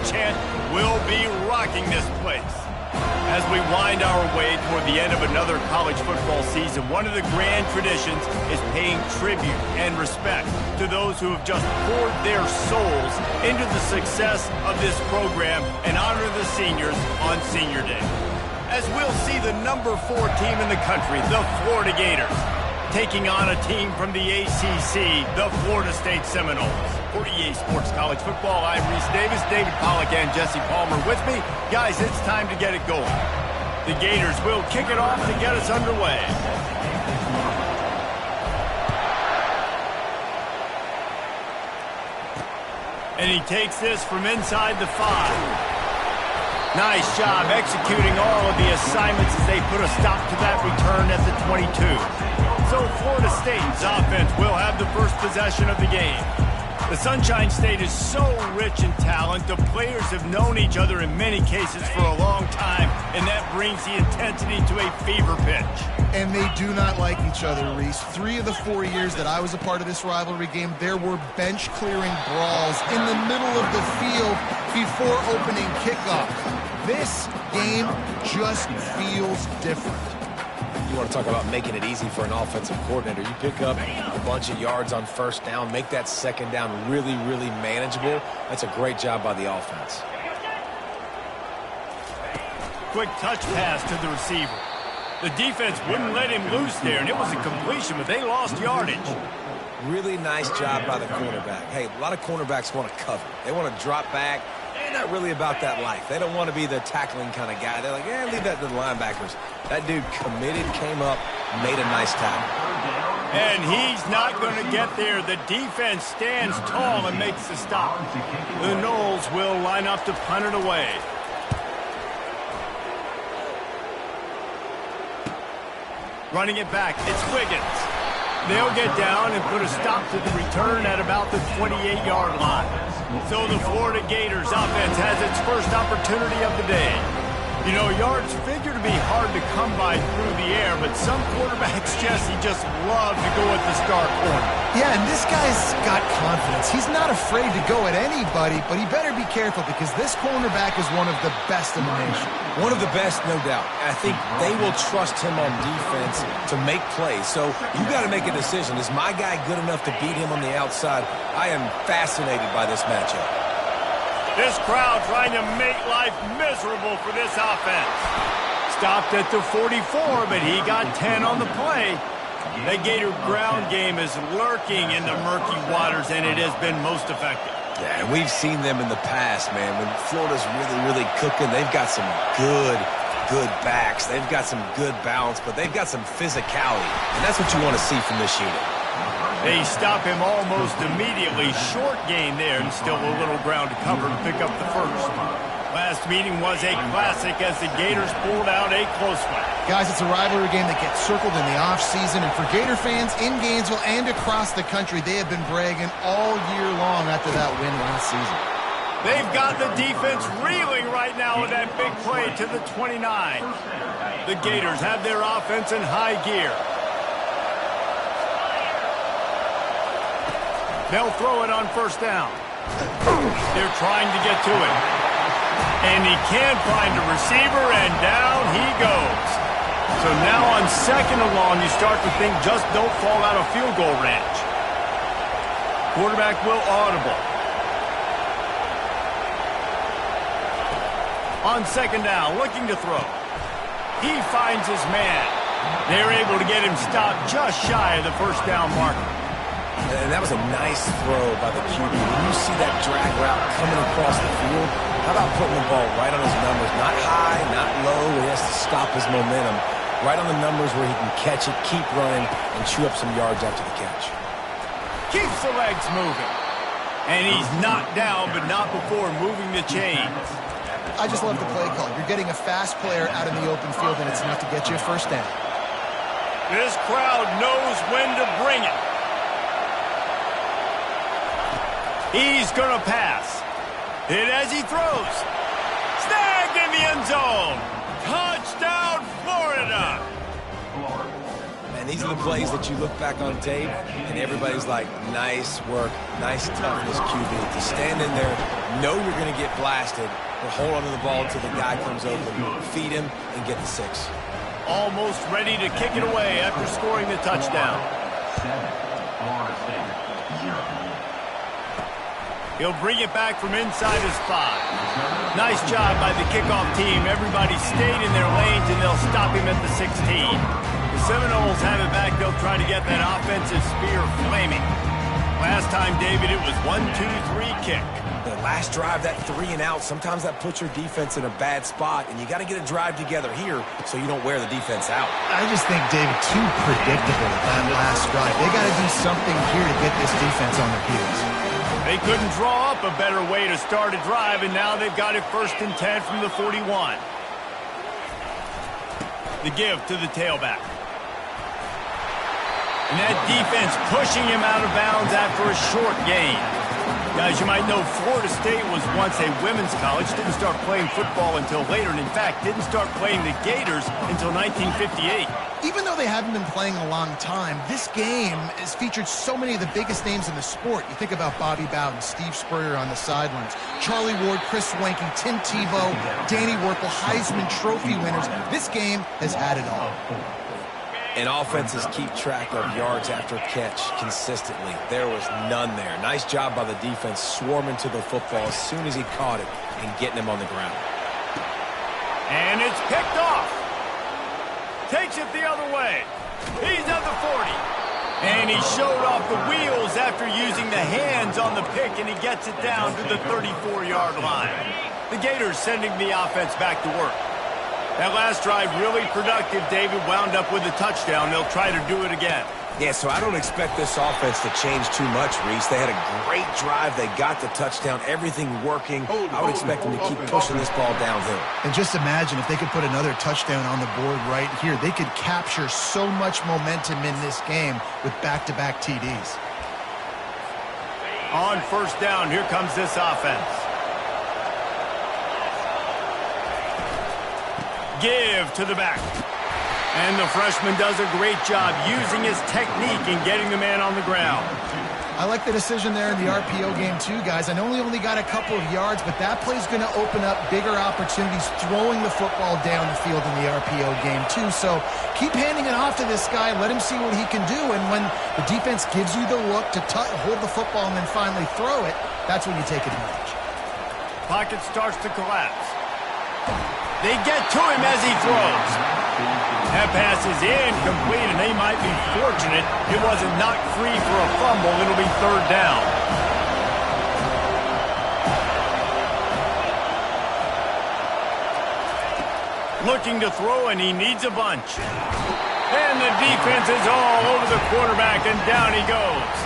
chant will be rocking this place. As we wind our way toward the end of another college football season, one of the grand traditions is paying tribute and respect to those who have just poured their souls into the success of this program and honor the seniors on Senior Day. As we'll see the number 4 team in the country, the Florida Gators, taking on a team from the ACC, the Florida State Seminoles. For EA Sports College Football, I'm Reese Davis, David Pollack, and Jesse Palmer with me. Guys, it's time to get it going. The Gators will kick it off to get us underway. And he takes this from inside the 5. Nice job executing all of the assignments as they put a stop to that return at the 22. So Florida State's offense will have the first possession of the game. The Sunshine State is so rich in talent. The players have known each other in many cases for a long time, and that brings the intensity to a fever pitch. And they do not like each other, Reese. 3 of the 4 years that I was a part of this rivalry game, there were bench-clearing brawls in the middle of the field before opening kickoff. This game just feels different. You want to talk about making it easy for an offensive coordinator. You pick up a bunch of yards on first down, make that second down really, really manageable. That's a great job by the offense. Quick touch pass to the receiver. The defense wouldn't let him loose there, and it was a completion, but they lost yardage. Really nice job by the cornerback. Hey, a lot of cornerbacks want to cover. They want to drop back. They're not really about that life. They don't want to be the tackling kind of guy. They're like, leave that to the linebackers. That dude committed, came up, made a nice tackle. And he's not going to get there. The defense stands tall and makes the stop. The Noles will line up to punt it away. Running it back, it's Wiggins. They'll get down and put a stop to the return at about the 28-yard line. So the Florida Gators offense has its first opportunity of the day. You know, yards figure to be hard to come by through the air, but some quarterbacks, Jesse, just love to go at the star corner. Yeah, and this guy's got confidence. He's not afraid to go at anybody, but he better be careful because this cornerback is one of the best in the nation. One of the best, no doubt. I think they will trust him on defense to make plays. So you got to make a decision. Is my guy good enough to beat him on the outside? I am fascinated by this matchup. This crowd trying to make life miserable for this offense. Stopped at the 44, but he got 10 on the play. The Gator ground game is lurking in the murky waters, and it has been most effective. Yeah, and we've seen them in the past, man. When Florida's really, really cooking, they've got some good backs. They've got some good balance, but they've got some physicality, and that's what you want to see from this unit. They stop him almost immediately. Short gain there, and still a little ground to cover to pick up the first. Last meeting was a classic as the Gators pulled out a close one. Guys, it's a rivalry game that gets circled in the offseason, and for Gator fans in Gainesville and across the country, they have been bragging all year long after that win last season. They've got the defense reeling right now with that big play to the 29. The Gators have their offense in high gear. They'll throw it on first down. They're trying to get to it. And he can't find a receiver, and down he goes. So now on second and long, you start to think just don't fall out of field goal range. Quarterback will audible. On second down, looking to throw. He finds his man. They're able to get him stopped just shy of the first down marker. And that was a nice throw by the QB. When you see that drag route coming across the field, how about putting the ball right on his numbers? Not high, not low, where he has to stop his momentum. Right on the numbers where he can catch it, keep running, and chew up some yards after the catch. Keeps the legs moving. And he's knocked down, but not before moving the chains. I just love the play call. You're getting a fast player out in the open field, and it's enough to get you a first down. This crowd knows when to bring it. He's going to pass. Hit as he throws. Snagged in the end zone. Touchdown, Florida. And And these are the plays that you look back on tape, and everybody's like, nice work, nice toughness, QB. To stand in there, know you're going to get blasted, but hold on to the ball until the guy comes open, feed him, and get the 6. Almost ready to kick it away after scoring the touchdown. He'll bring it back from inside his 5. Nice job by the kickoff team. Everybody stayed in their lanes, and they'll stop him at the 16. The Seminoles have it back. They'll try to get that offensive spear flaming. Last time, David, it was 1-2-3 kick. The last drive, that 3 and out, sometimes that puts your defense in a bad spot, and you got to get a drive together here so you don't wear the defense out. I just think, David, too predictable that last drive. They got to do something here to get this defense on their heels. They couldn't draw up a better way to start a drive, and now they've got it 1st and 10 from the 41. The give to the tailback. And that defense pushing him out of bounds after a short gain. Guys, you might know Florida State was once a women's college, didn't start playing football until later, and in fact, didn't start playing the Gators until 1958. Even though they haven't been playing a long time, this game has featured so many of the biggest names in the sport. You think about Bobby Bowden, Steve Spurrier on the sidelines, Charlie Ward, Chris Wanking, Tim Tebow, Danny Werkel, Heisman Trophy winners. This game has had it all. And offenses keep track of yards after catch consistently. There was none there. Nice job by the defense swarming to the football as soon as he caught it and getting him on the ground. And it's picked off. Takes it the other way. He's at the 40. And he showed off the wheels after using the hands on the pick, and he gets it down to the 34-yard line. The Gators sending the offense back to work. That last drive really productive. David wound up with a touchdown. They'll try to do it again. Yeah, so I don't expect this offense to change too much, Reese. They had a great drive. They got the touchdown. Everything working. I would expect them to keep pushing this ball downhill. And just imagine if they could put another touchdown on the board right here. They could capture so much momentum in this game with back-to-back TDs. On 1st down, here comes this offense. Give to the back. And the freshman does a great job using his technique and getting the man on the ground. I like the decision there in the RPO game too, guys. I know he only got a couple of yards, but that play's going to open up bigger opportunities throwing the football down the field in the RPO game too. So keep handing it off to this guy. Let him see what he can do. And when the defense gives you the look to hold the football and then finally throw it, that's when you take advantage. Pocket starts to collapse. They get to him as he throws. That pass is incomplete, and they might be fortunate it wasn't knocked free for a fumble. It'll be 3rd down. Looking to throw, and he needs a bunch. And the defense is all over the quarterback, and down he goes.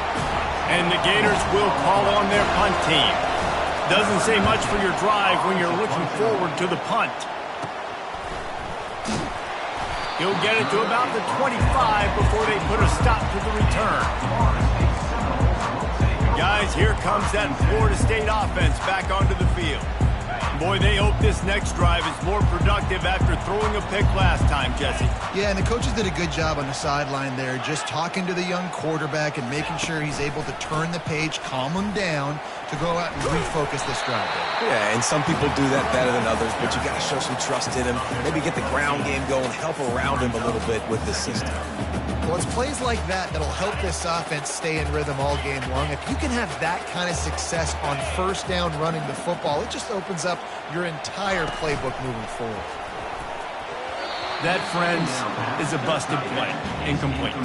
And the Gators will call on their punt team. Doesn't say much for your drive when you're looking forward to the punt. He'll get it to about the 25 before they put a stop to the return. Guys, here comes that Florida State offense back onto the field. Boy, they hope this next drive is more productive after throwing a pick last time, Jesse. Yeah, and the coaches did a good job on the sideline there, just talking to the young quarterback and making sure he's able to turn the page, calm him down, to go out and refocus this drive. Yeah, and some people do that better than others, but you got to show some trust in him. Maybe get the ground game going, help around him a little bit with the system. Well, it's plays like that that'll help this offense stay in rhythm all game long. If you can have that kind of success on 1st down running the football, it just opens up your entire playbook moving forward. That, friends, is a busted play. Incomplete.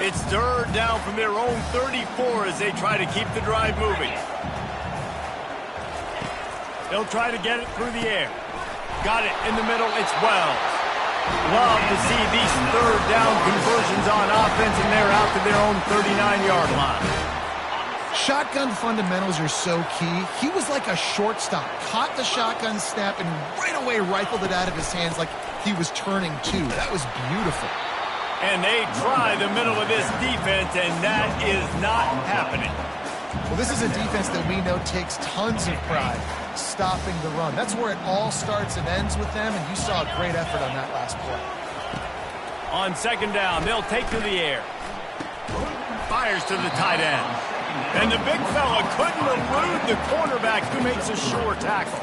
It's 3rd down from their own 34 as they try to keep the drive moving. They'll try to get it through the air. Got it in the middle. It's Wells. Love to see these 3rd down conversions on offense, and they're out to their own 39-yard line. Shotgun fundamentals are so key. He was like a shortstop. Caught the shotgun snap and right away rifled it out of his hands like he was turning too. That was beautiful. And they try the middle of this defense, and that is not happening. Well, this is a defense that we know takes tons of pride stopping the run. That's where it all starts and ends with them, and you saw a great effort on that last play. On second down, they'll take to the air. Fires to the tight end. And the big fella couldn't elude the cornerback who makes a sure tackle.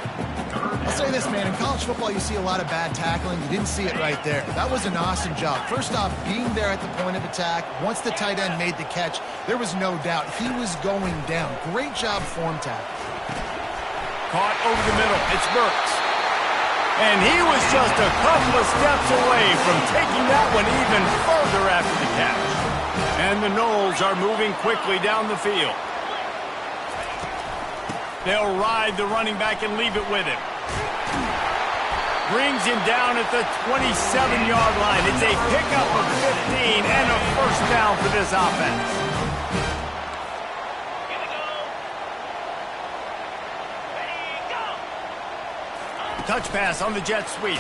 I'll say this, man. In college football, you see a lot of bad tackling. You didn't see it right there. That was an awesome job. First off, being there at the point of attack. Once the tight end made the catch, there was no doubt he was going down. Great job form tackle. Caught over the middle. It's Burks. And he was just a couple of steps away from taking that one even further after the catch. And the Noles are moving quickly down the field. They'll ride the running back and leave it with him. Brings him down at the 27-yard line. It's a pickup of 15 and a first down for this offense. Touch pass on the jet sweep.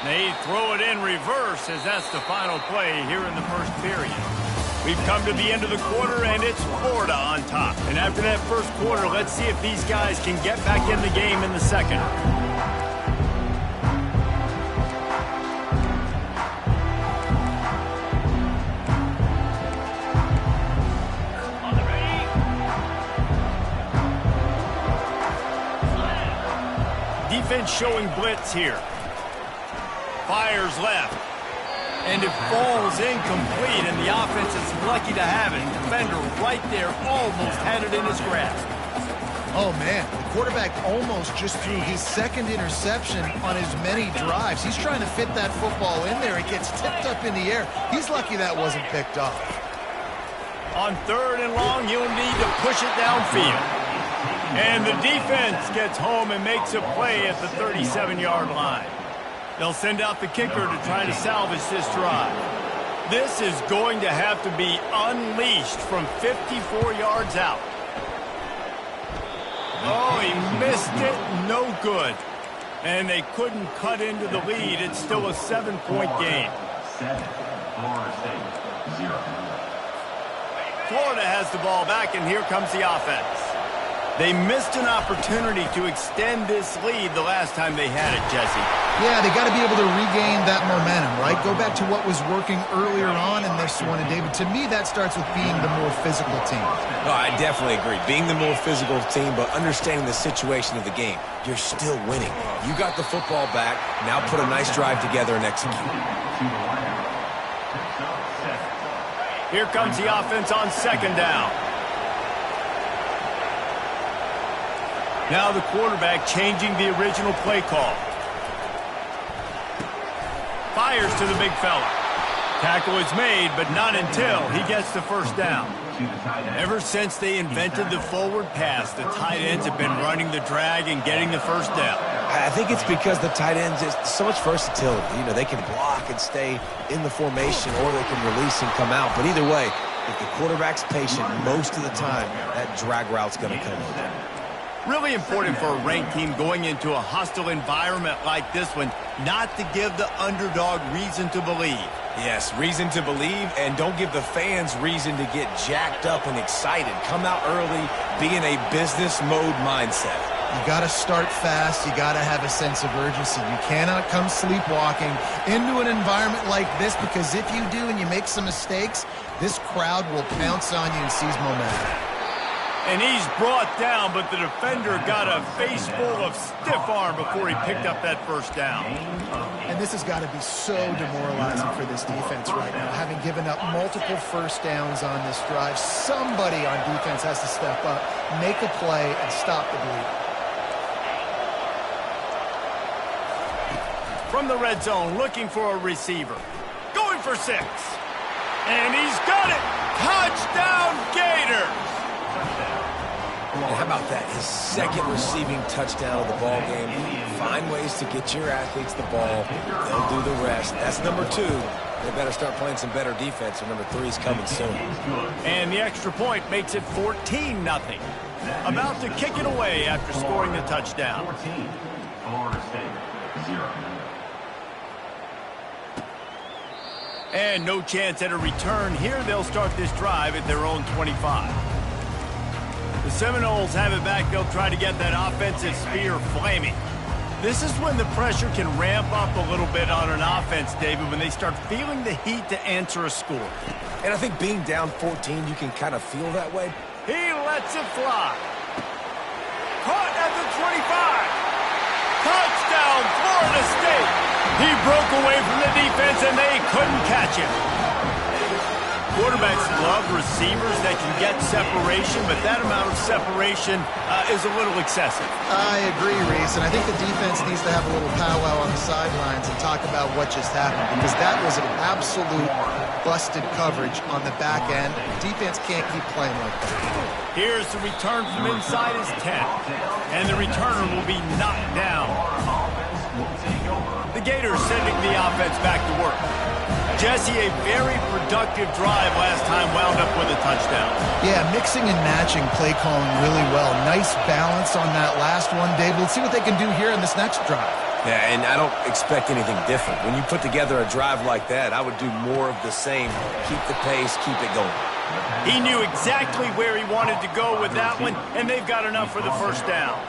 They throw it in reverse as that's the final play here in the first period. We've come to the end of the quarter, and it's Florida on top. And after that first quarter, let's see if these guys can get back in the game in the second. Defense showing blitz here. Fires left. And it falls incomplete, and the offense is lucky to have it. Defender right there almost had it in his grasp. Oh, man. The quarterback almost just threw his second interception on as many drives. He's trying to fit that football in there. It gets tipped up in the air. He's lucky that wasn't picked off. On third and long, you'll need to push it downfield. And the defense gets home and makes a play at the 37-yard line. They'll send out the kicker to try to salvage this drive. This is going to have to be unleashed from 54 yards out. Oh, he missed it. No good. And they couldn't cut into the lead. It's still a 7-point game. 7, Florida State, 0. Florida has the ball back, and here comes the offense. They missed an opportunity to extend this lead the last time they had it, Jesse. Yeah, they got to be able to regain that momentum, right? Go back to what was working earlier on in this one. And, David, to me, that starts with being the more physical team. No, I definitely agree. Being the more physical team, but understanding the situation of the game. You're still winning. You got the football back. Now put a nice drive together and execute. Here comes the offense on second down. Now the quarterback changing the original play call. Fires to the big fella. Tackle is made, but not until he gets the first down. Ever since they invented the forward pass, the tight ends have been running the drag and getting the first down. I think it's because the tight ends, it's so much versatility. You know, they can block and stay in the formation, or they can release and come out. But either way, if the quarterback's patient most of the time, that drag route's going to come over. Really important for a ranked team going into a hostile environment like this one, not to give the underdog reason to believe. Yes, reason to believe, and don't give the fans reason to get jacked up and excited. Come out early, be in a business mode mindset. You got to start fast. You got to have a sense of urgency. You cannot come sleepwalking into an environment like this, because if you do and you make some mistakes, this crowd will pounce on you and seize momentum. And he's brought down, but the defender got a face full of stiff arm before he picked up that first down. And this has got to be so demoralizing for this defense right now. Having given up multiple first downs on this drive, somebody on defense has to step up, make a play, and stop the bleed. From the red zone, looking for a receiver. Going for 6. And he's got it! Touchdown, Gators! And how about that? His second receiving touchdown of the ball game. Find ways to get your athletes the ball. They'll do the rest. That's number 2. They better start playing some better defense, or number 3 is coming soon. And the extra point makes it 14-0. About to kick it away after scoring the touchdown. 14, Florida State, 0. And no chance at a return here. They'll start this drive at their own 25. The Seminoles have it back. They'll try to get that offensive spear flaming. This is when the pressure can ramp up a little bit on an offense, David, when they start feeling the heat to answer a score. And I think being down 14, you can kind of feel that way. He lets it fly. Caught at the 25. Touchdown, Florida State. He broke away from the defense, and they couldn't catch him. Quarterbacks love receivers that can get separation, but that amount of separation is a little excessive. I agree, Reese, and I think the defense needs to have a little powwow on the sidelines and talk about what just happened, because that was an absolute busted coverage on the back end. Defense can't keep playing like that. Here's the return from inside his 10, and the returner will be knocked down. The Gators sending the offense back to work. Jesse, a very productive drive last time, wound up with a touchdown. Yeah, mixing and matching play calling really well. Nice balance on that last one, David. Let's see what they can do here in this next drive. Yeah, and I don't expect anything different. When you put together a drive like that, I would do more of the same. Keep the pace, keep it going. He knew exactly where he wanted to go with that one, and they've got enough for the first down.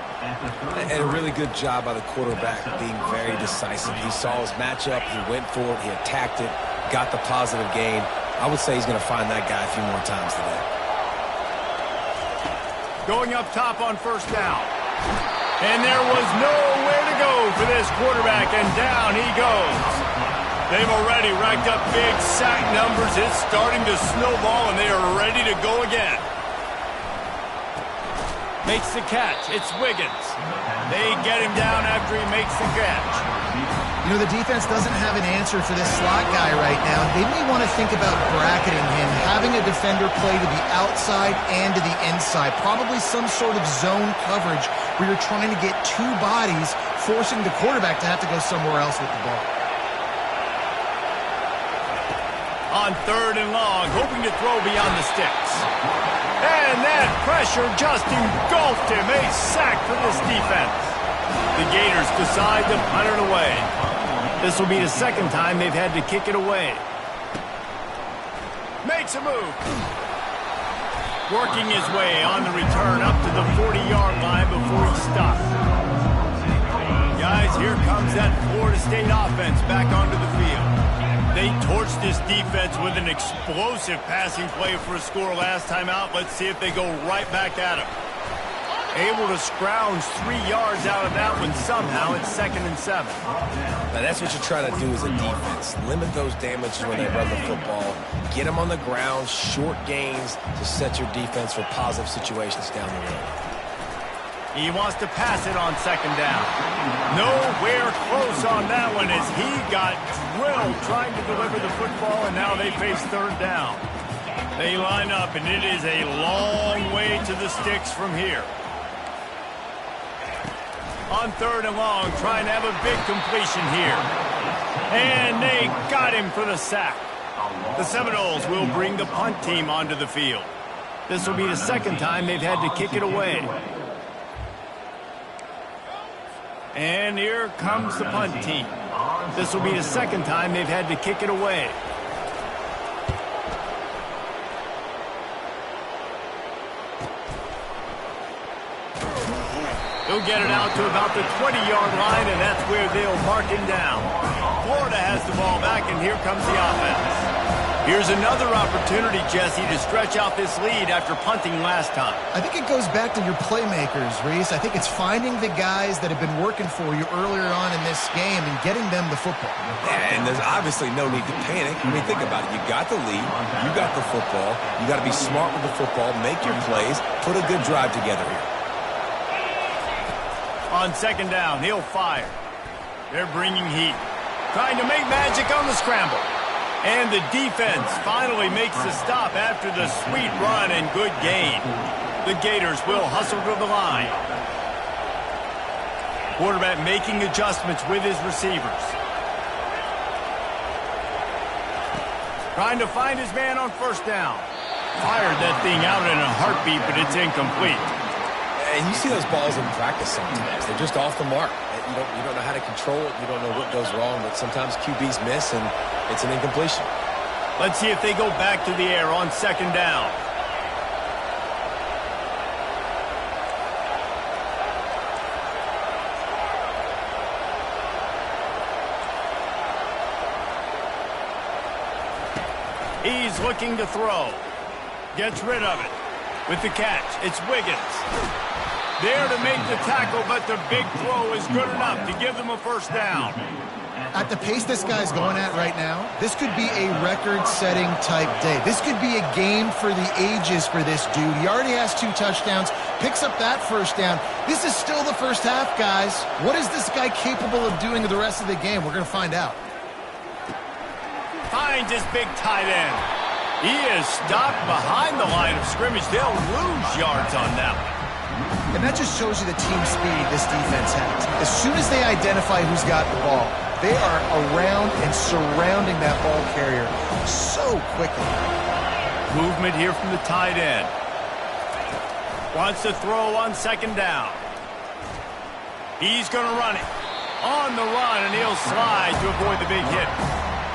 And a really good job by the quarterback being very decisive. He saw his matchup, he went for it, he attacked it, got the positive gain. I would say he's going to find that guy a few more times today. Going up top on first down. And there was nowhere to go for this quarterback, and down he goes. They've already racked up big sack numbers. It's starting to snowball, and they are ready to go again. Makes the catch. It's Wiggins. They get him down after he makes the catch. You know, the defense doesn't have an answer for this slot guy right now. They may want to think about bracketing him, having a defender play to the outside and to the inside. Probably some sort of zone coverage where you're trying to get two bodies, forcing the quarterback to have to go somewhere else with the ball. On third and long, hoping to throw beyond the sticks. And that pressure just engulfed him. A sack for this defense. The Gators decide to punt it away. This will be the second time they've had to kick it away. Makes a move. Working his way on the return up to the 40-yard line before he stops. Guys, here comes that Florida State offense back onto the field. They torched this defense with an explosive passing play for a score last time out. Let's see if they go right back at him. Able to scrounge 3 yards out of that one somehow. It's 2nd and 7. Now that's what you try to do as a defense. Limit those damages when they run the football. Get them on the ground, short gains to set your defense for positive situations down the road. He wants to pass it on 2nd down. Nowhere close on that one as he got drilled trying to deliver the football, and now they face 3rd down. They line up, and it is a long way to the sticks from here. On 3rd and long, trying to have a big completion here. And they got him for the sack. The Seminoles will bring the punt team onto the field. This will be the second time they've had to kick it away. And here comes the punt team. This will be the second time they've had to kick it away. He'll get it out to about the 20-yard line, and that's where they'll mark him down. Florida has the ball back, and here comes the offense. Here's another opportunity, Jesse, to stretch out this lead after punting last time. I think it goes back to your playmakers, Reese. I think it's finding the guys that have been working for you earlier on in this game and getting them the football. Yeah, and there's obviously no need to panic. I mean, think about it. You got the lead. You got the football. You got to be smart with the football, make your plays, put a good drive together here. On 2nd down, he'll fire. They're bringing heat. Trying to make magic on the scramble. And the defense finally makes the stop after the sweet run and good gain. The Gators will hustle to the line. Quarterback making adjustments with his receivers. Trying to find his man on 1st down. Fired that thing out in a heartbeat, but it's incomplete. And you see those balls in practice sometimes. They're just off the mark. You don't know how to control it. You don't know what goes wrong, but sometimes QBs miss, and it's an incompletion. Let's see if they go back to the air on 2nd down. He's looking to throw. Gets rid of it. With the catch, it's Wiggins. There to make the tackle, but the big throw is good enough to give them a first down. At the pace this guy's going at right now, this could be a record-setting type day. This could be a game for the ages for this dude. He already has 2 touchdowns, picks up that first down. This is still the first half, guys. What is this guy capable of doing the rest of the game? We're going to find out. Finds his big tight end. He is stopped behind the line of scrimmage. They'll lose yards on that one. And that just shows you the team speed this defense has. As soon as they identify who's got the ball, they are around and surrounding that ball carrier so quickly. Movement here from the tight end. Wants to throw on second down. He's going to run it. On the run, and he'll slide to avoid the big hit.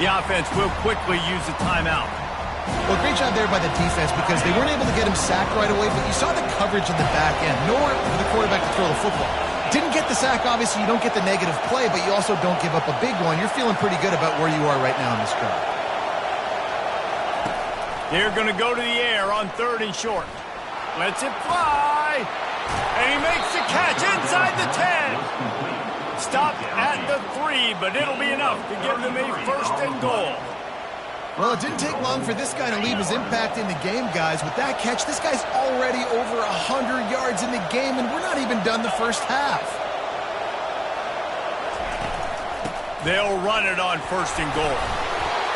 The offense will quickly use the timeout. Well, great job there by the defense because they weren't able to get him sacked right away, but you saw the coverage in the back end. Nowhere for the quarterback to throw the football. Didn't get the sack, obviously. You don't get the negative play, but you also don't give up a big one. You're feeling pretty good about where you are right now in this drive. They're going to go to the air on 3rd and short. Lets it fly. And he makes the catch inside the 10. Stopped at the 3, but it'll be enough to give them a 1st and goal. Well, it didn't take long for this guy to leave his impact in the game, guys. With that catch, this guy's already over 100 yards in the game, and we're not even done the first half. They'll run it on 1st and goal.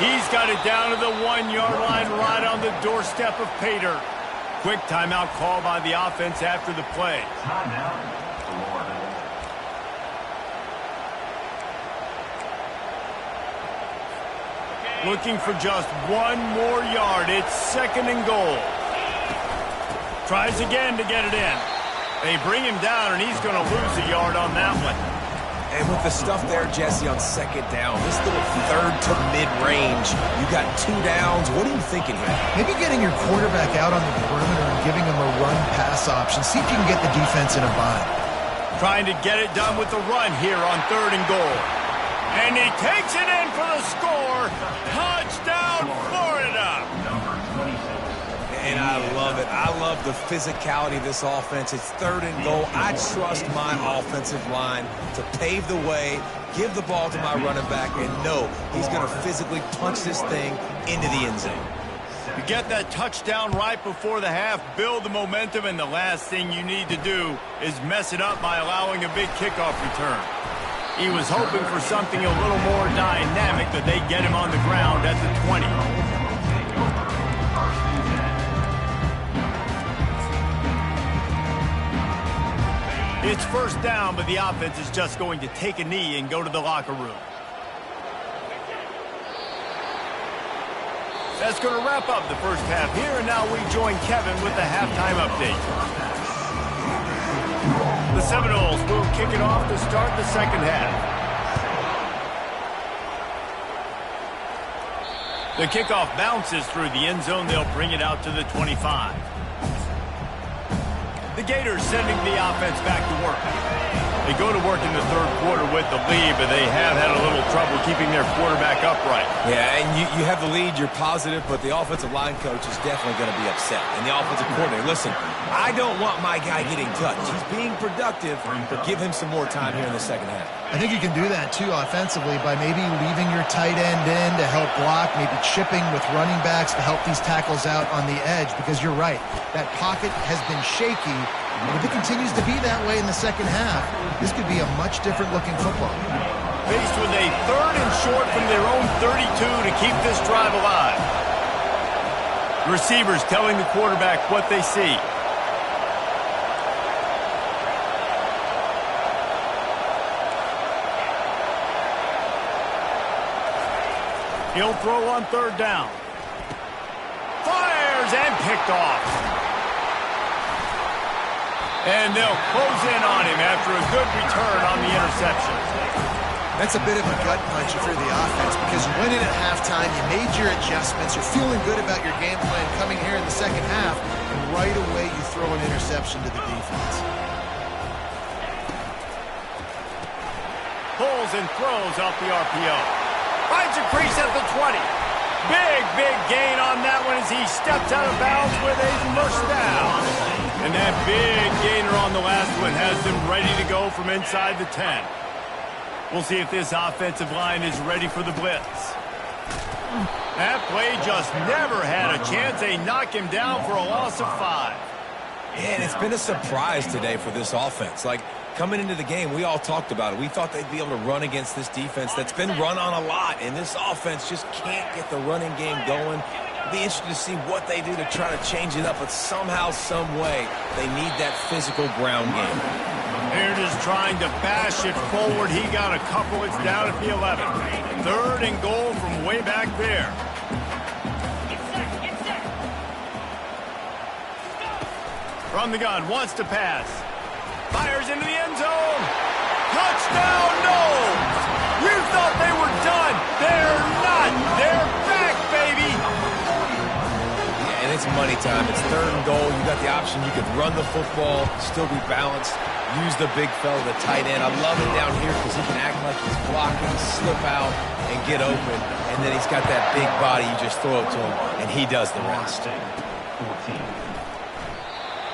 He's got it down to the 1-yard line right on the doorstep of Pater. Quick timeout call by the offense after the play. Timeout, Florida. Looking for just 1 more yard. It's 2nd and goal. Tries again to get it in. They bring him down, and he's going to lose a yard on that one. And with the stuff there, Jesse, on 2nd down, this little 3rd to mid-range, you got 2 downs. What are you thinking here? Maybe getting your quarterback out on the perimeter and giving him a run-pass option. See if you can get the defense in a bind. Trying to get it done with the run here on 3rd and goal. And he takes it in for the score. Touchdown, Florida. And I love it. I love the physicality of this offense. It's 3rd and goal. I trust my offensive line to pave the way, give the ball to my running back, and know he's going to physically punch this thing into the end zone. You get that touchdown right before the half, build the momentum, and the last thing you need to do is mess it up by allowing a big kickoff return. He was hoping for something a little more dynamic, but they get him on the ground at the 20. It's 1st down, but the offense is just going to take a knee and go to the locker room. That's going to wrap up the first half here, and now we join Kevin with the halftime update. The Seminoles will kick it off to start the 2nd half. The kickoff bounces through the end zone. They'll bring it out to the 25. The Gators sending the offense back to work. They go to work in the 3rd quarter with the lead, but they have had a little trouble keeping their quarterback upright. Yeah, and you have the lead, you're positive, but the offensive line coach is definitely going to be upset. And the offensive coordinator, listen, I don't want my guy getting touched. He's being productive, but give him some more time here in the 2nd half. I think you can do that, too, offensively, by maybe leaving your tight end in to help block, maybe chipping with running backs to help these tackles out on the edge, because you're right. That pocket has been shaky, and if it continues to be that way in the 2nd half, this could be a much different-looking football. Faced with a 3rd and short from their own 32 to keep this drive alive. Receivers telling the quarterback what they see. He'll throw on 3rd down. Fires and picked off. And they'll close in on him after a good return on the interception. That's a bit of a gut punch if you're the offense because you went in at halftime, you made your adjustments, you're feeling good about your game plan coming here in the 2nd half, and right away you throw an interception to the defense. Pulls and throws off the RPO. Finds a crease at the 20. Big gain on that one as he steps out of bounds with a first down. And that big gainer on the last one has them ready to go from inside the 10. We'll see if this offensive line is ready for the blitz. That play just never had a chance. They knock him down for a loss of 5. And it's been a surprise today for this offense. Like, coming into the game, we all talked about it. We thought they'd be able to run against this defense that's been run on a lot, and this offense just can't get the running game going. It'll be interesting to see what they do to try to change it up, but somehow, some way, they need that physical ground game. Baird is trying to bash it forward. He got a couple. It's down at the 11. 3rd and goal from way back there. From the gun, wants to pass. Fires into the end zone. Touchdown, no! You thought they were done. They're not. They're back, baby. Yeah, and it's money time. It's 3rd and goal. You got the option. You could run the football, still be balanced, use the big fella, the tight end. I love it down here because he can act like he's blocking, slip out, and get open. And then he's got that big body. You just throw it to him, and he does the rest.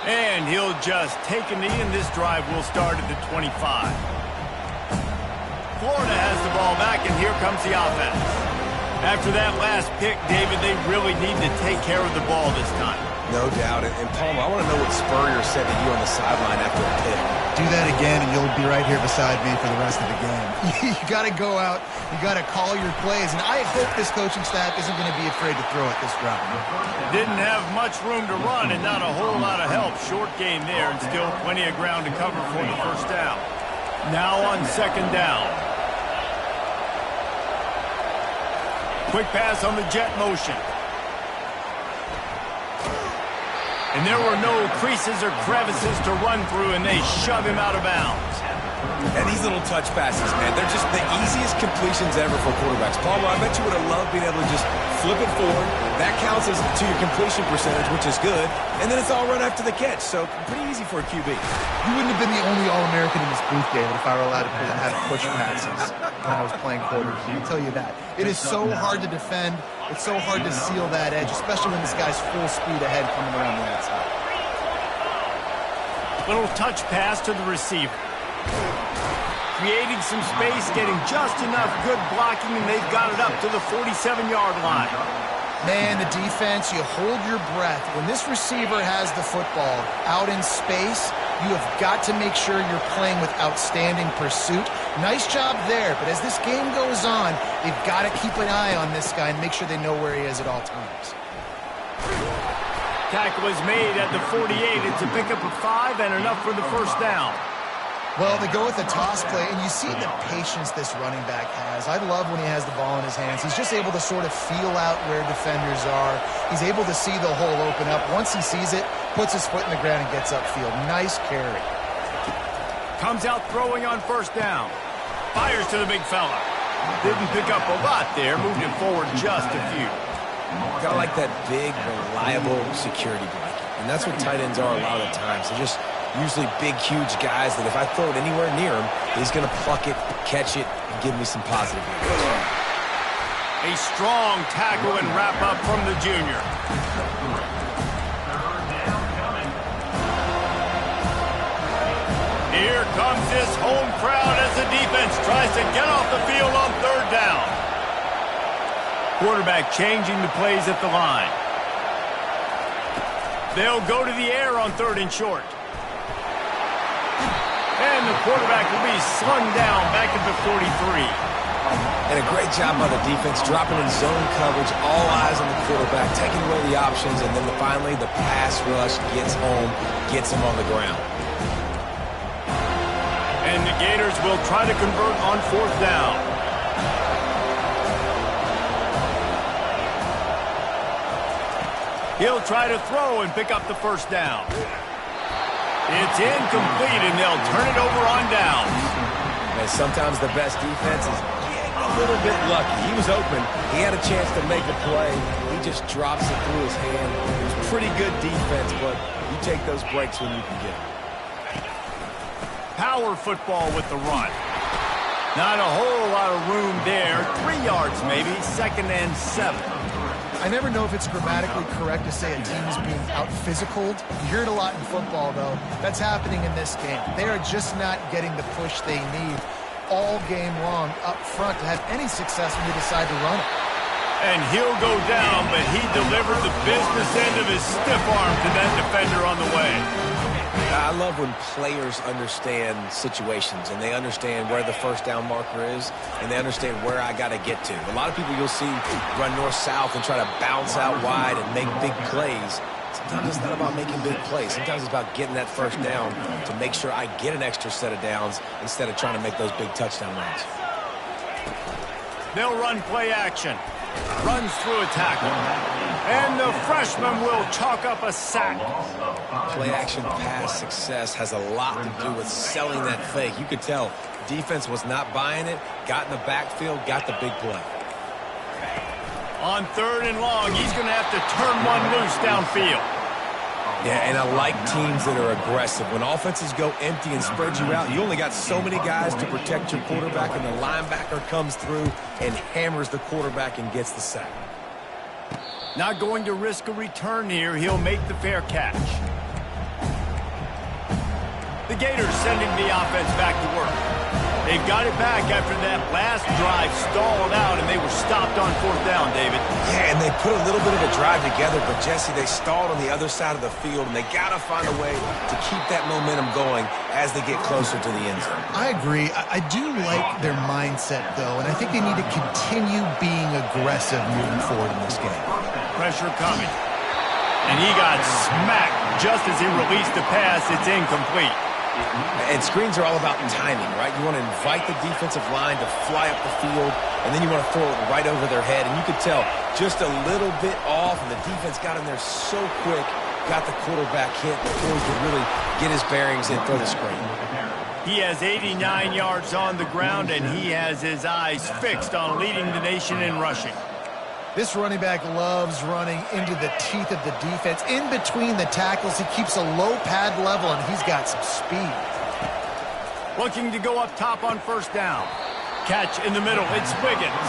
And he'll just take a knee, and this drive will start at the 25. Florida has the ball back, and here comes the offense. After that last pick, David, they really need to take care of the ball this time. No doubt. And Palmer, I want to know what Spurrier said to you on the sideline after a pick. Do that again, and you'll be right here beside me for the rest of the game. You got to go out. You got to call your plays. And I hope this coaching staff isn't going to be afraid to throw it this route. Didn't have much room to run and not a whole lot of help. Short game there and still plenty of ground to cover for the first down. Now on 2nd down. Quick pass on the jet motion. And there were no creases or crevices to run through, and they shove him out of bounds. And these little touch passes, man, they're just the easiest completions ever for quarterbacks. Palmer, I bet you would have loved being able to just flip it forward. That counts as to your completion percentage, which is good. And then it's all run after the catch, so pretty easy for a QB. You wouldn't have been the only All-American in this booth, David, if I were allowed to have push passes when I was playing quarters. I'll tell you that. It is so hard to defend. It's so hard to seal that edge, especially when this guy's full speed ahead coming around the outside. Little touch pass to the receiver. Creating some space, getting just enough good blocking, and they've got it up to the 47-yard line. Man, the defense, you hold your breath. When this receiver has the football out in space, you have got to make sure you're playing with outstanding pursuit. Nice job there, but as this game goes on, they've got to keep an eye on this guy and make sure they know where he is at all times. Tackle is made at the 48. It's a pickup of 5 and enough for the first down. Well, they go with the toss play, and you see the patience this running back has. I love when he has the ball in his hands. He's just able to sort of feel out where defenders are. He's able to see the hole open up. Once he sees it, puts his foot in the ground and gets upfield. Nice carry. Comes out throwing on first down. Fires to the big fella. Didn't pick up a lot there. Moved him forward just a few. Kind of like that big, reliable security blanket. And that's what tight ends are a lot of the times. They're just usually big, huge guys that if I throw it anywhere near him, he's going to pluck it, catch it, and give me some positive yards. A strong tackle and wrap up from the junior. Here comes this home crowd as the defense tries to get off the field on 3rd down. Quarterback changing the plays at the line. They'll go to the air on 3rd and short. And the quarterback will be slung down back at the 43. And a great job by the defense, dropping in zone coverage, all eyes on the quarterback, taking away the options, and then finally the pass rush gets home, gets him on the ground. And the Gators will try to convert on 4th down. He'll try to throw and pick up the first down. It's incomplete, and they'll turn it over on down. And sometimes the best defense is getting a little bit lucky. He was open. He had a chance to make a play. He just drops it through his hand. It was pretty good defense, but you take those breaks when you can get them. Power football with the run. Not a whole lot of room there. 3 yards maybe. 2nd and 7. I never know if it's grammatically correct to say a team is being out-physicaled. You hear it a lot in football, though. That's happening in this game. They are just not getting the push they need all game long up front to have any success when they decide to run it. And he'll go down, but he delivered the business end of his stiff arm to that defender on the way. I love when players understand situations and they understand where the first down marker is and they understand where I got to get to. A lot of people you'll see run north-south and try to bounce out wide and make big plays. Sometimes it's not about making big plays. Sometimes it's about getting that first down to make sure I get an extra set of downs instead of trying to make those big touchdown runs. They'll run play action. Runs through a tackle. And the freshman will chalk up a sack. Play-action pass success has a lot to do with selling that fake. You could tell defense was not buying it, got in the backfield, got the big play. On 3rd and long, he's going to have to turn one loose downfield. Yeah, and I like teams that are aggressive. When offenses go empty and spread you out, you only got so many guys to protect your quarterback, and the linebacker comes through and hammers the quarterback and gets the sack. Not going to risk a return here. He'll make the fair catch. The Gators sending the offense back to work. They've got it back after that last drive stalled out, and they were stopped on 4th down, David. Yeah, and they put a little bit of a drive together, but, Jesse, they stalled on the other side of the field, and they got to find a way to keep that momentum going as they get closer to the end zone. I agree. I do like their mindset, though, and I think they need to continue being aggressive moving forward in this game. Pressure coming. And he got smacked just as he released the pass. It's incomplete. And screens are all about timing, right? You want to invite the defensive line to fly up the field, and then you want to throw it right over their head. And you could tell just a little bit off, and the defense got in there so quick, got the quarterback hit before he could really get his bearings and throw the screen. He has 89 yards on the ground, and he has his eyes fixed on leading the nation in rushing. This running back loves running into the teeth of the defense. In between the tackles, he keeps a low pad level, and he's got some speed. Looking to go up top on 1st down. Catch in the middle. It's Wiggins.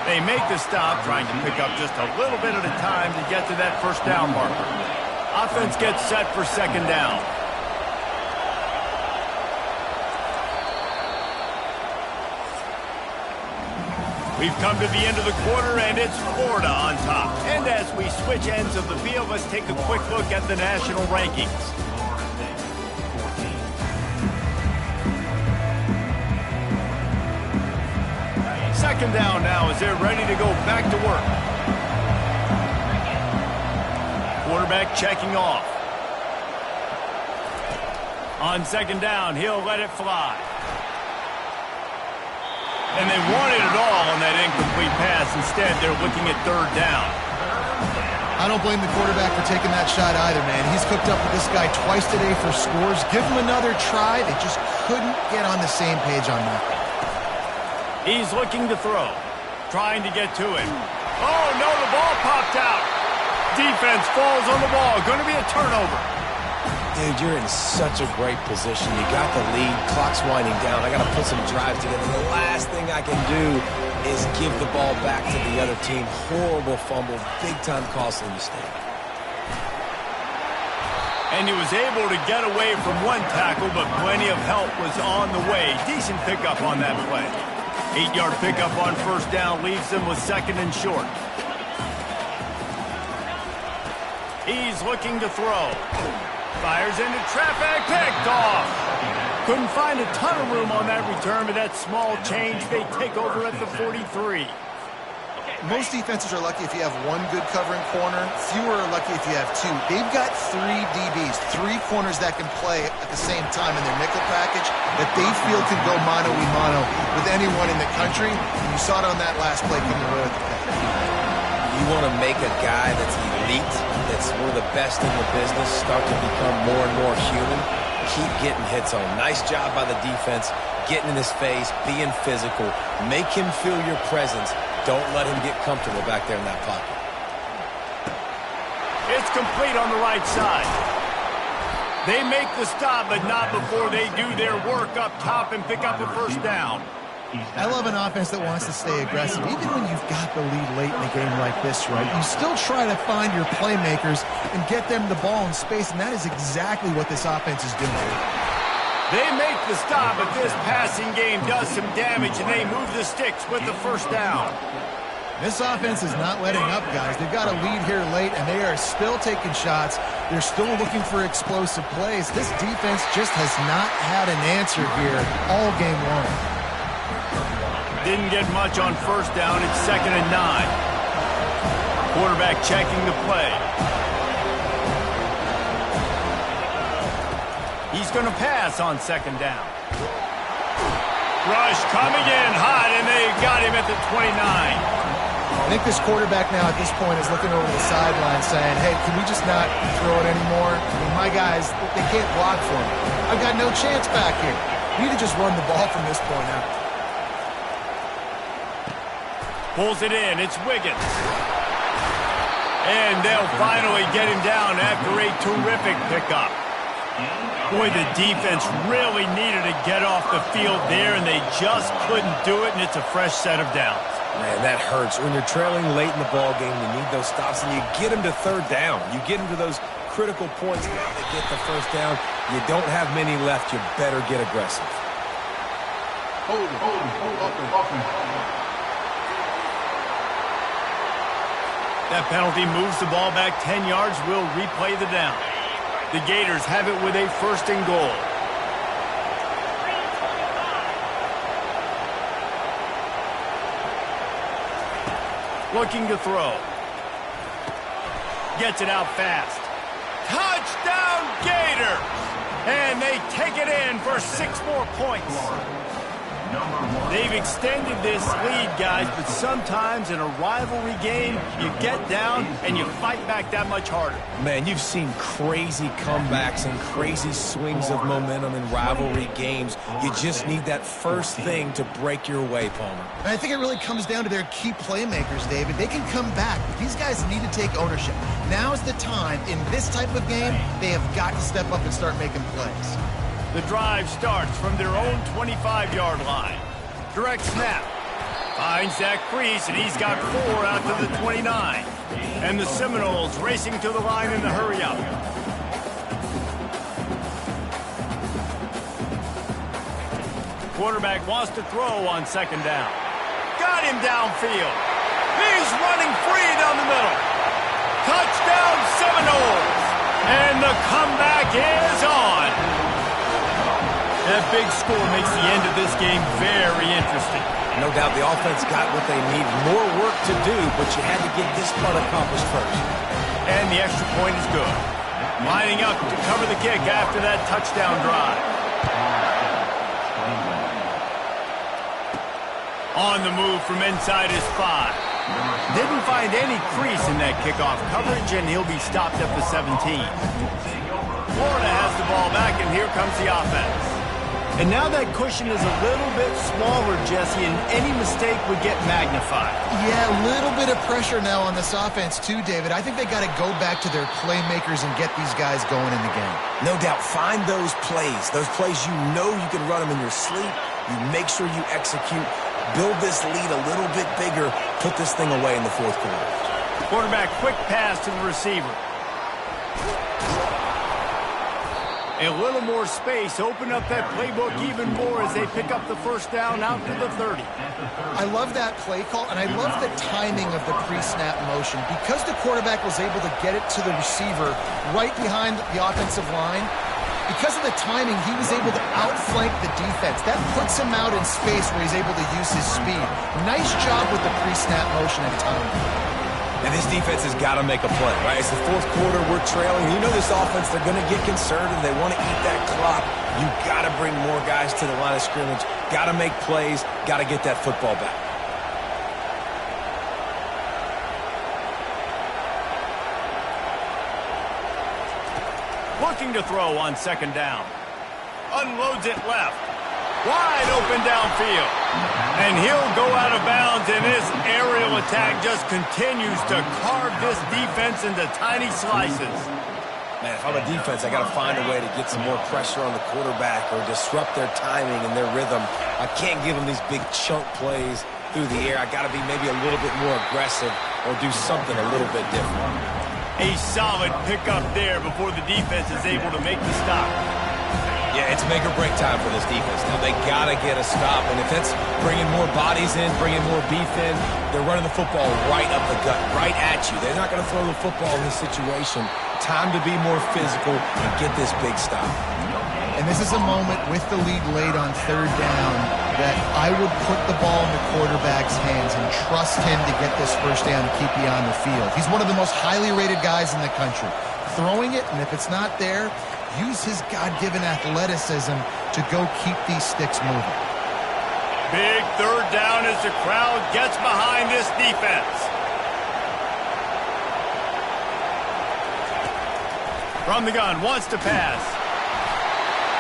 They make the stop, trying to pick up just a little bit at a time to get to that 1st down marker. Offense gets set for 2nd down. We've come to the end of the quarter, and it's Florida on top. And as we switch ends of the field, let's take a quick look at the national rankings. Second down now as they're ready to go back to work. Quarterback checking off. On 2nd down, he'll let it fly. And they wanted it all on that incomplete pass. Instead, they're looking at 3rd down. I don't blame the quarterback for taking that shot either, man. He's cooked up with this guy twice today for scores. Give him another try. They just couldn't get on the same page on that. He's looking to throw. Trying to get to him. Oh, no, the ball popped out. Defense falls on the ball. Going to be a turnover. Dude, you're in such a great position. You got the lead. Clock's winding down. I got to put some drives together. The last thing I can do is give the ball back to the other team. Horrible fumble. Big-time costly mistake. And he was able to get away from one tackle, but plenty of help was on the way. Decent pickup on that play. 8-yard pickup on 1st down leaves them with 2nd and short. He's looking to throw. Fires into traffic, picked off. Couldn't find a ton of room on that return, but that small change, they take over at the 43. Most defenses are lucky if you have one good covering corner. Fewer are lucky if you have two. They've got 3 DBs, 3 corners that can play at the same time in their nickel package that they feel can go mano-a-mano with anyone in the country. And you saw it on that last play coming away with the pick. You want to make a guy that's elite, that's one of the best in the business, start to become more and more human. Keep getting hits on him. Nice job by the defense, getting in his face, being physical. Make him feel your presence. Don't let him get comfortable back there in that pocket. It's complete on the right side. They make the stop, but not before they do their work up top and pick up a 1st down. I love an offense that wants to stay aggressive. Even when you've got the lead late in a game like this, right, you still try to find your playmakers and get them the ball in space, and that is exactly what this offense is doing. They make the stop, but this passing game does some damage, and they move the sticks with the first down. This offense is not letting up, guys. They've got a lead here late, and they are still taking shots. They're still looking for explosive plays. This defense just has not had an answer here all game long. Didn't get much on first down. It's 2nd and 9. Quarterback checking the play. He's going to pass on 2nd down. Rush coming in hot, and they got him at the 29. I think this quarterback now at this point is looking over the sideline saying, hey, can we just not throw it anymore? I mean, my guys, they can't block for me. I've got no chance back here. We need to just run the ball from this point out. Pulls it in. It's Wiggins. And they'll finally get him down after a terrific pickup. Boy, the defense really needed to get off the field there, and they just couldn't do it, and it's a fresh set of downs. Man, that hurts. When you're trailing late in the ball game, you need those stops, and you get them to 3rd down. You get them to those critical points now to get the 1st down. You don't have many left. You better get aggressive. That penalty moves the ball back 10 yards. We'll replay the down. The Gators have it with a 1st and goal. Looking to throw. Gets it out fast. Touchdown Gators! And they take it in for 6 more points. They've extended this lead, guys, but sometimes in a rivalry game, you get down and you fight back that much harder. Man, you've seen crazy comebacks and crazy swings of momentum in rivalry games. You just need that first thing to break your way, Palmer. And I think it really comes down to their key playmakers, David. They can come back, but these guys need to take ownership. Now's the time. In this type of game, they have got to step up and start making plays. The drive starts from their own 25-yard line. Direct snap. Finds that crease, and he's got 4 out to the 29. And the Seminoles racing to the line in the hurry-up. Quarterback wants to throw on 2nd down. Got him downfield. He's running free down the middle. Touchdown Seminoles! And the comeback is on. That big score makes the end of this game very interesting. No doubt the offense got what they need. More work to do, but you had to get this part accomplished first. And the extra point is good. Lining up to cover the kick after that touchdown drive. On the move from inside his 5. Didn't find any crease in that kickoff coverage, and he'll be stopped at the 17. Florida has the ball back, and here comes the offense. And now that cushion is a little bit smaller, Jesse, and any mistake would get magnified. Yeah, a little bit of pressure now on this offense too, David. I think they got to go back to their playmakers and get these guys going in the game. No doubt, find those plays you know you can run them in your sleep. You make sure you execute, build this lead a little bit bigger, put this thing away in the 4th quarter. Quarterback, quick pass to the receiver. A little more space, open up that playbook even more as they pick up the 1st down out to the 30. I love that play call, and I love the timing of the pre-snap motion. Because the quarterback was able to get it to the receiver right behind the offensive line, because of the timing, he was able to outflank the defense. That puts him out in space where he's able to use his speed. Nice job with the pre-snap motion and timing. And this defense has got to make a play, right? It's the 4th quarter. We're trailing. You know this offense, they're going to get conservative. They want to eat that clock. You got to bring more guys to the line of scrimmage. Got to make plays. Got to get that football back. Looking to throw on 2nd down. Unloads it left. Wide open downfield. And he'll go out of bounds, and this aerial attack just continues to carve this defense into tiny slices. Man, if I'm a defense, I got to find a way to get some more pressure on the quarterback or disrupt their timing and their rhythm. I can't give them these big chunk plays through the air. I got to be maybe a little bit more aggressive or do something a little bit different. A solid pickup there before the defense is able to make the stop. Yeah, it's make or break time for this defense. Now, they got to get a stop, and if that's bringing more bodies in, bringing more beef in, they're running the football right up the gut, right at you. They're not going to throw the football in this situation. Time to be more physical and get this big stop. And this is a moment with the lead late on third down that I would put the ball in the quarterback's hands and trust him to get this first down and keep you on the field. He's one of the most highly rated guys in the country. Throwing it, and if it's not there, use his God-given athleticism to go keep these sticks moving. Big third down as the crowd gets behind this defense. From the gun, wants to pass.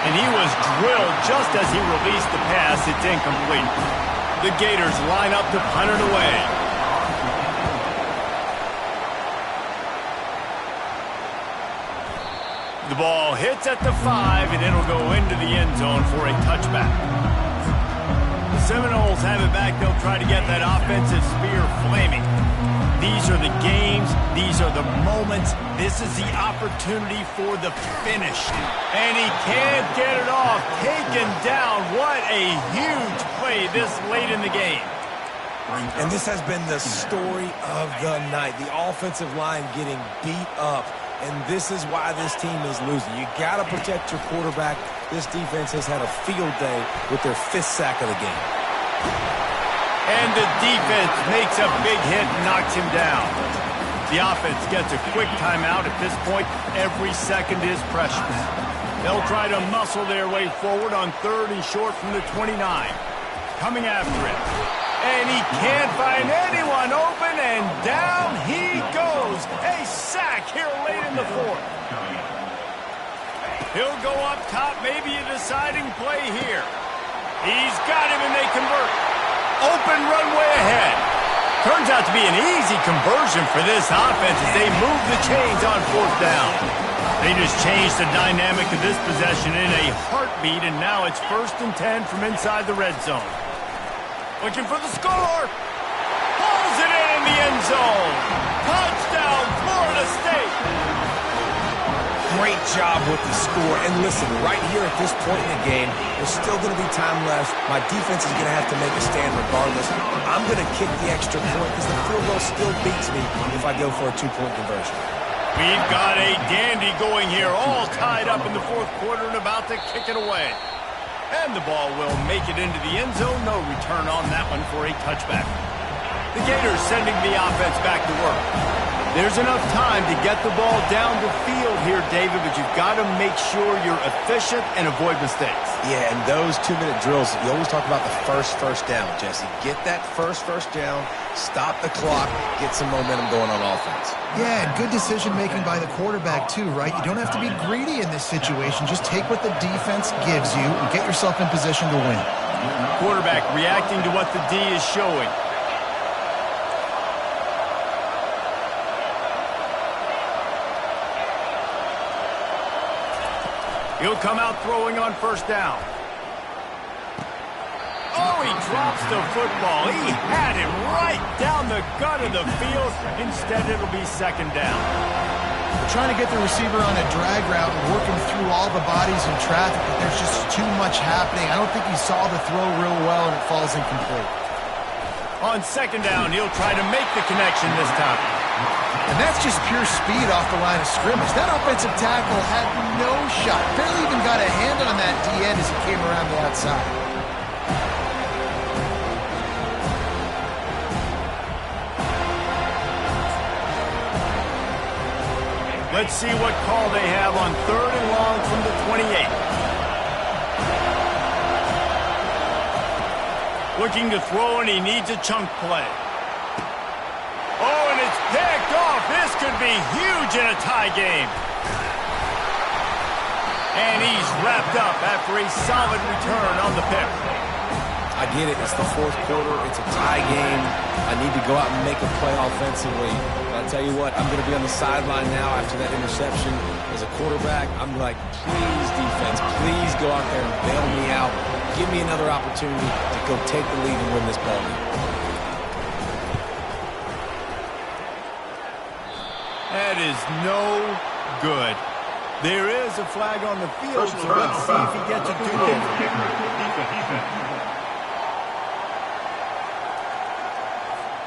And he was drilled just as he released the pass. It's incomplete. The Gators line up to punt it away. The ball hits at the 5, and it'll go into the end zone for a touchback. The Seminoles have it back. They'll try to get that offensive spear flaming. These are the games. These are the moments. This is the opportunity for the finish. And he can't get it off. Taken down. What a huge play this late in the game. And this has been the story of the night. The offensive line getting beat up. And this is why this team is losing. You got to protect your quarterback. This defense has had a field day with their 5th sack of the game. And the defense makes a big hit and knocks him down. The offense gets a quick timeout. At this point, every second is precious. They'll try to muscle their way forward on 3rd and short from the 29. Coming after it. And he can't find anyone open, and down he goes. A sack here late in the 4th. He'll go up top, maybe a deciding play here. He's got him, and they convert. Open runway ahead. Turns out to be an easy conversion for this offense as they move the chains on 4th down. They just changed the dynamic of this possession in a heartbeat, and now it's 1st and 10 from inside the red zone. Looking for the score. Pulls it in the end zone. Touchdown, Florida State. Great job with the score. And listen, right here at this point in the game, there's still going to be time left. My defense is going to have to make a stand regardless. I'm going to kick the extra point because the field goal still beats me if I go for a 2-point conversion. We've got a dandy going here, all tied up in the 4th quarter and about to kick it away. And the ball will make it into the end zone. No return on that one for a touchback. The Gators sending the offense back to work. There's enough time to get the ball down the field here, David, but you've got to make sure you're efficient and avoid mistakes. Yeah, and those 2-minute drills, you always talk about the first down, Jesse. Get that first down, stop the clock, get some momentum going on offense. Yeah, and good decision-making by the quarterback, too, right? You don't have to be greedy in this situation. Just take what the defense gives you and get yourself in position to win. Quarterback reacting to what the D is showing. He'll come out throwing on 1st down. Oh, he drops the football. He had him right down the gut of the field. Instead, it'll be 2nd down. They're trying to get the receiver on a drag route and working through all the bodies in traffic, but there's just too much happening. I don't think he saw the throw real well, and it falls incomplete. On 2nd down, he'll try to make the connection this time. And that's just pure speed off the line of scrimmage. That offensive tackle had no shot. Barely even got a hand on that D-end as he came around the outside. Let's see what call they have on 3rd and long from the 28. Looking to throw, and he needs a chunk play. Oh, and it's picked off. This could be huge in a tie game. And he's wrapped up after a solid return on the pick. I get it. It's the fourth quarter. It's a tie game. I need to go out and make a play offensively. But I'll tell you what, I'm going to be on the sideline now after that interception. As a quarterback, I'm like, please, defense, please go out there and bail me out. Give me another opportunity to go take the lead and win this ball game. That is no good. There is a flag on the field, so let's see if he gets a do-over.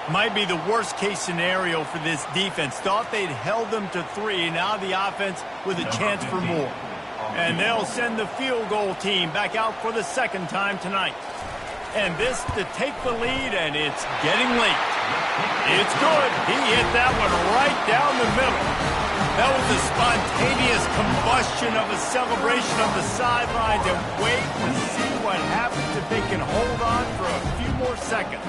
Might be the worst-case scenario for this defense. Thought they'd held them to 3. Now the offense with a chance for more. And they'll send the field goal team back out for the second time tonight. And this to take the lead, and it's getting late. It's good. He hit that one right down the middle. That was a spontaneous combustion of a celebration on the sidelines, and wait to see what happens if they can hold on for a few more seconds.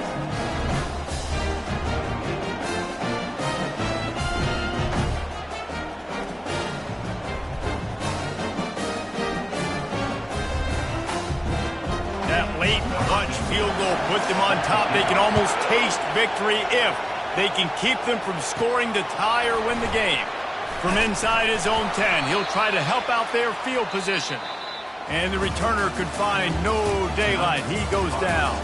That late clutch field goal put them on top. They can almost taste victory if they can keep them from scoring to tie or win the game. From inside his own 10, he'll try to help out their field position. And the returner could find no daylight. He goes down.